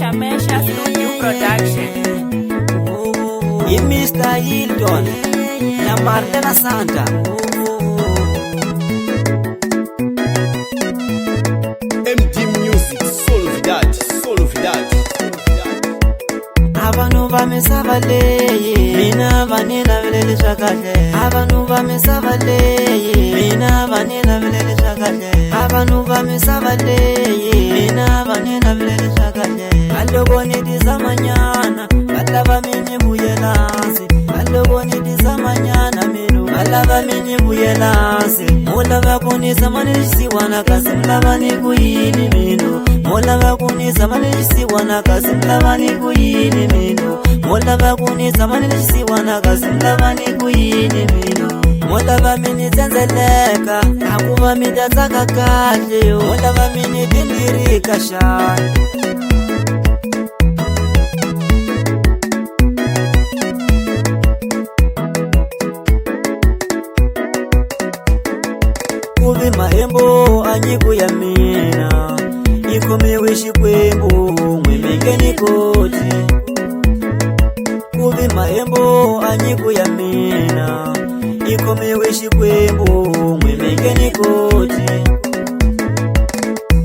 Mesha Studio Production. Mr. Hilton na Marlena Santa. MD Music, solo vidade. Abantu bamisabaleye, mina vanila vilele shakahle. Abantu bamisabaleye, mina vanila vilele shakahle. Abantu bamisabaleye, mina vanila vilele shakahle. Alogoni dizamanyana, alaba mini buyelasi. Alogoni dizamanyana minu, alaba mini buyelasi. Mola bakuni zamanisi wana kasim labani kuyini minu. Mola bakuni zamanisi wana kasim labani kuyini minu. Mola bakuni zamanisi wana kasim labani kuyini minu. Mola bamini zenzeleka, akuba midazaka kahle yo. Mola bamini dindirika shani. Kubi mahembo anyiku ya mina, ikome wishi kwembu mwimenge nikoti. Kubi mahembo anyiku ya mina, ikome wishi kwembu mwimenge nikoti.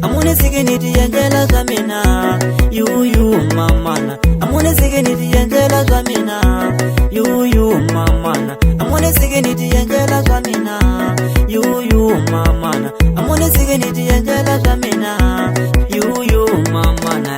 Amune sige niti yanjela zamina, yuyu mamana. Amune sige niti yanjela zamina, yuyu mamana. Amune sige niti yanjela zamina, yuyu mamana. Amune sige niti yanjela zamina, yuyu mamana.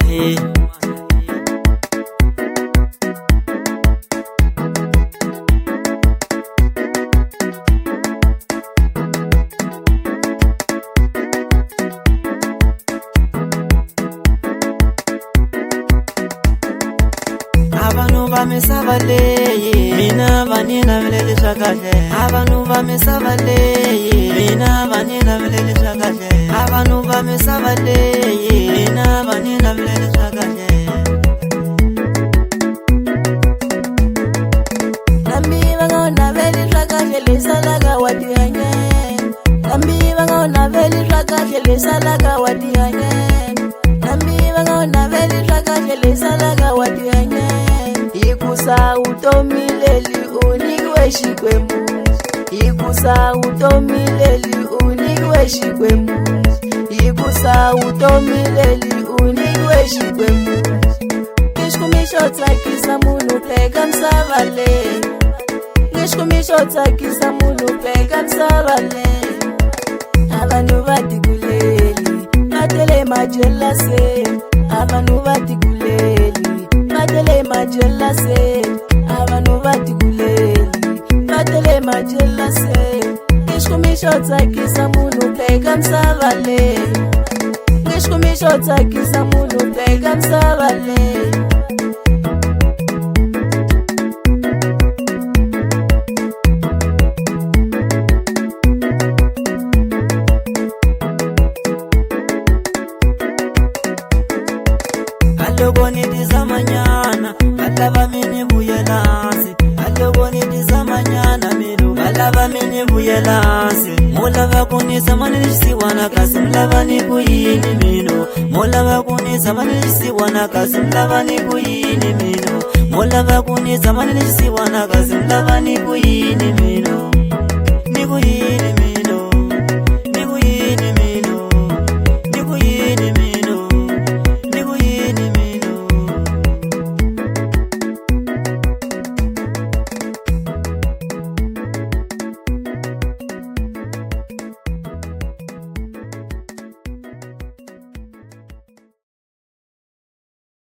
Abantu bamisabaleye, mina vanila vilele shakahle. Abantu bamisabaleye, mina vanila vilele shakahle. Abantu bamisabaleye, mina vanila vilele shakahle. Nambi bangona veli shakahle lesalaga wadihanye. Nambi bangona veli shakahle lesalaga wadihanye. Nambi bangona veli shakahle lesalaga wadihanye. Ikusa utomileli unikwe shikwembu. Ikusa utomileli unikwe shikwembu. Ikusa utomileli unikwe shikwembu. Ngishkumisho tsakisa munu peka msavale. Ngishkumisho tsakisa munu peka msavale. Abantu batikuleli matele majela se. Abantu batikuleli matele majela se. Abantu batikuleli matele majela se. Ngishkumisho tsakisa munu peka msavale. Ngishkumisho tsakisa munu peka msavale. Alogoni dizamanyana, alaba mini buyelasi. Alogoni dizamanyana minu, alaba mini buyelasi. Mola bakuni zamanisi wana kasim labani kuyini minu. Mola bakuni zamanisi wana kasim labani kuyini minu. Mola bakuni zamanisi wana kasim labani kuyini minu. Ni kuyini